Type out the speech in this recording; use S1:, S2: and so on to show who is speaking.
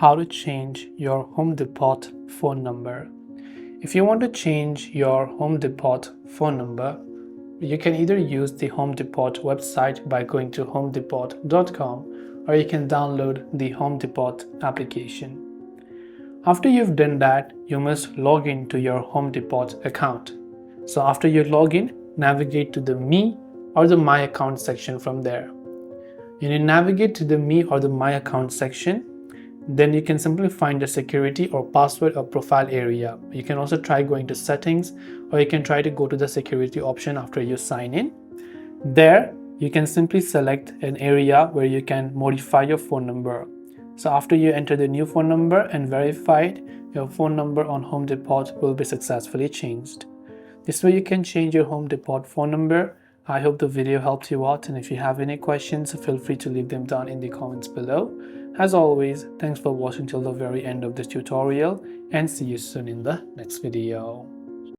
S1: how to change your Home Depot phone number. If you want to change your Home Depot phone number, you can either use the Home Depot website by going to homedepot.com, or you can download the Home Depot application. After you've done that, you must log in to your Home Depot account. So after you log in, navigate to the Me or the My Account section from there. When you navigate to the Me or the My Account section, then you can simply find the security or password or profile area. You can also try going to settings, or you can try to go to the security option after you sign in. There, you can simply select an area where you can modify your phone number. So after you enter the new phone number and verify it, your phone number on Home Depot will be successfully changed. This way you can change your Home Depot phone number. I hope the video helped you out, and if you have any questions, feel free to leave them down in the comments below. As always, thanks for watching till the very end of this tutorial, and see you soon in the next video.